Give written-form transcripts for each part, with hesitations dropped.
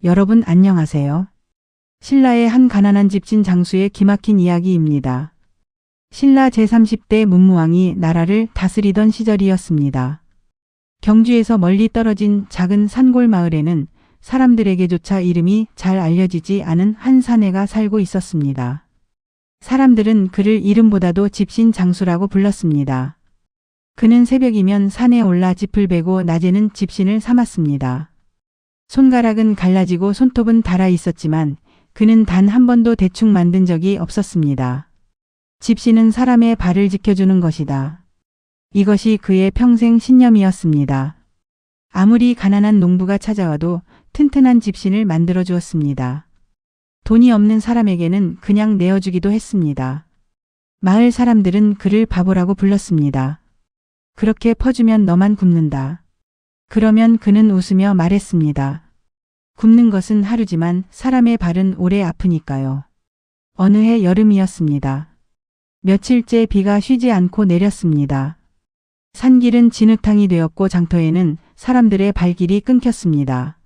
여러분 안녕하세요. 신라의 한 가난한 집신 장수의 기막힌 이야기입니다. 신라 제30대 문무왕이 나라를 다스리던 시절이었습니다. 경주에서 멀리 떨어진 작은 산골 마을에는 사람들에게조차 이름이 잘 알려지지 않은 한 사내가 살고 있었습니다. 사람들은 그를 이름보다도 집신 장수라고 불렀습니다. 그는 새벽이면 산에 올라 짚을 베고 낮에는 집신을 삼았습니다. 손가락은 갈라지고 손톱은 닳아 있었지만 그는 단 한 번도 대충 만든 적이 없었습니다. 집신은 사람의 발을 지켜주는 것이다. 이것이 그의 평생 신념이었습니다. 아무리 가난한 농부가 찾아와도 튼튼한 집신을 만들어 주었습니다. 돈이 없는 사람에게는 그냥 내어주기도 했습니다. 마을 사람들은 그를 바보라고 불렀습니다. 그렇게 퍼주면 너만 굶는다. 그러면 그는 웃으며 말했습니다. 굶는 것은 하루지만 사람의 발은 오래 아프니까요. 어느 해 여름이었습니다. 며칠째 비가 쉬지 않고 내렸습니다. 산길은 진흙탕이 되었고 장터에는 사람들의 발길이 끊겼습니다.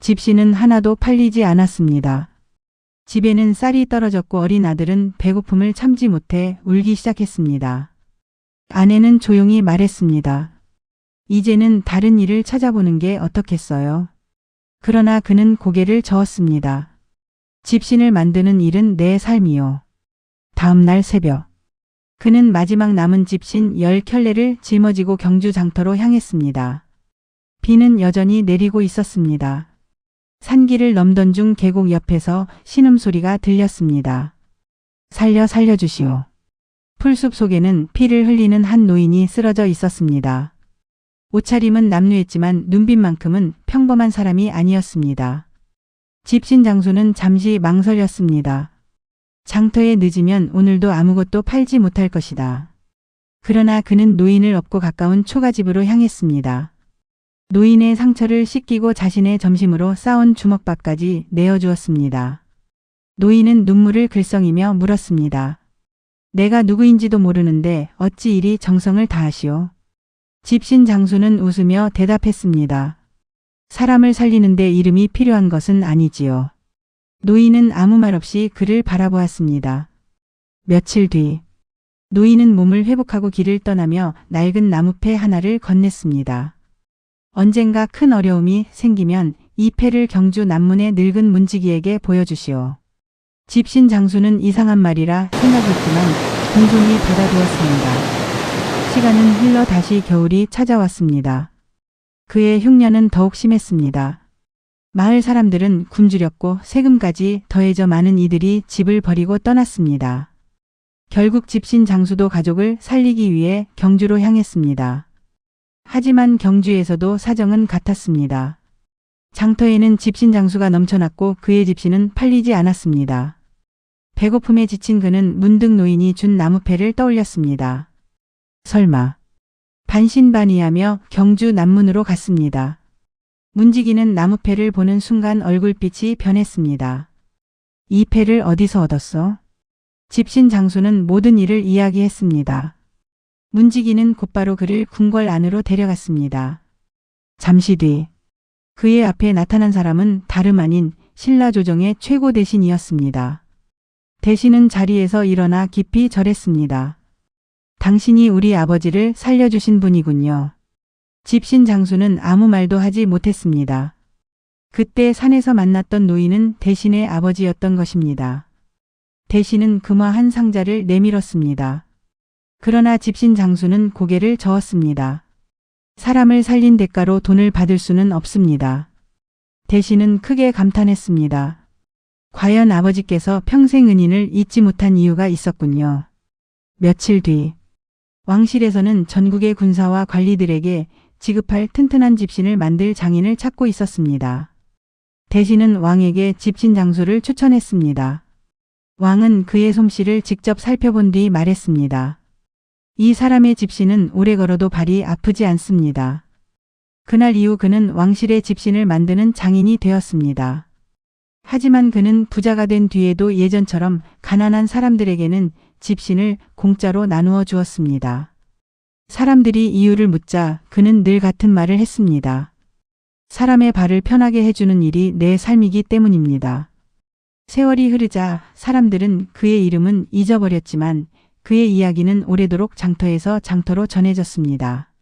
집신은 하나도 팔리지 않았습니다. 집에는 쌀이 떨어졌고 어린 아들은 배고픔을 참지 못해 울기 시작했습니다. 아내는 조용히 말했습니다. 이제는 다른 일을 찾아보는 게 어떻겠어요? 그러나 그는 고개를 저었습니다. 집신을 만드는 일은 내 삶이요. 다음 날 새벽. 그는 마지막 남은 집신 10켤레를 짊어지고 경주 장터로 향했습니다. 비는 여전히 내리고 있었습니다. 산길을 넘던 중 계곡 옆에서 신음소리가 들렸습니다. 살려주시오. 풀숲 속에는 피를 흘리는 한 노인이 쓰러져 있었습니다. 옷차림은 남루했지만 눈빛만큼은 평범한 사람이 아니었습니다. 집신 장수는 잠시 망설였습니다. 장터에 늦으면 오늘도 아무것도 팔지 못할 것이다. 그러나 그는 노인을 업고 가까운 초가집으로 향했습니다. 노인의 상처를 씻기고 자신의 점심으로 싸온 주먹밥까지 내어주었습니다. 노인은 눈물을 글썽이며 물었습니다. 내가 누구인지도 모르는데 어찌 이리 정성을 다하시오? 집신 장수는 웃으며 대답했습니다. 사람을 살리는데 이름이 필요한 것은 아니지요. 노인은 아무 말 없이 그를 바라보았습니다. 며칠 뒤 노인은 몸을 회복하고 길을 떠나며 낡은 나무패 하나를 건넸습니다. 언젠가 큰 어려움이 생기면 이 패를 경주 남문의 늙은 문지기에게 보여주시오. 집신 장수는 이상한 말이라 생각했지만 공손히 받아두었습니다. 시간은 흘러 다시 겨울이 찾아왔습니다. 그의 흉년은 더욱 심했습니다. 마을 사람들은 굶주렸고 세금까지 더해져 많은 이들이 집을 버리고 떠났습니다. 결국 집신 장수도 가족을 살리기 위해 경주로 향했습니다. 하지만 경주에서도 사정은 같았습니다. 장터에는 집신 장수가 넘쳐났고 그의 집신은 팔리지 않았습니다. 배고픔에 지친 그는 문득 노인이 준 나무패를 떠올렸습니다. 설마 반신반의하며 경주 남문으로 갔습니다. 문지기는 나무패를 보는 순간 얼굴빛이 변했습니다. 이 패를 어디서 얻었어? 집신 장수는 모든 일을 이야기했습니다. 문지기는 곧바로 그를 궁궐 안으로 데려갔습니다. 잠시 뒤 그의 앞에 나타난 사람은 다름 아닌 신라 조정의 최고 대신이었습니다. 대신은 자리에서 일어나 깊이 절했습니다. 당신이 우리 아버지를 살려주신 분이군요. 집신 장수는 아무 말도 하지 못했습니다. 그때 산에서 만났던 노인은 대신의 아버지였던 것입니다. 대신은 금화 한 상자를 내밀었습니다. 그러나 집신 장수는 고개를 저었습니다. 사람을 살린 대가로 돈을 받을 수는 없습니다. 대신은 크게 감탄했습니다. 과연 아버지께서 평생 은인을 잊지 못한 이유가 있었군요. 며칠 뒤 왕실에서는 전국의 군사와 관리들에게 지급할 튼튼한 집신을 만들 장인을 찾고 있었습니다. 대신은 왕에게 집신 장수를 추천했습니다. 왕은 그의 솜씨를 직접 살펴본 뒤 말했습니다. 이 사람의 집신은 오래 걸어도 발이 아프지 않습니다. 그날 이후 그는 왕실의 집신을 만드는 장인이 되었습니다. 하지만 그는 부자가 된 뒤에도 예전처럼 가난한 사람들에게는 집신을 공짜로 나누어 주었습니다. 사람들이 이유를 묻자 그는 늘 같은 말을 했습니다. 사람의 발을 편하게 해주는 일이 내 삶이기 때문입니다. 세월이 흐르자 사람들은 그의 이름은 잊어버렸지만 그의 이야기는 오래도록 장터에서 장터로 전해졌습니다.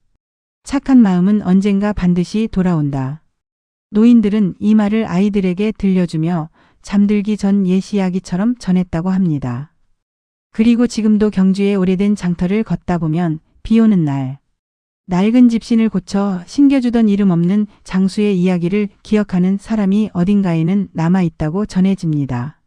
착한 마음은 언젠가 반드시 돌아온다. 노인들은 이 말을 아이들에게 들려주며 잠들기 전 옛 이야기처럼 전했다고 합니다. 그리고 지금도 경주의 오래된 장터를 걷다 보면 비 오는 날, 낡은 집신을 고쳐 신겨주던 이름 없는 장수의 이야기를 기억하는 사람이 어딘가에는 남아 있다고 전해집니다.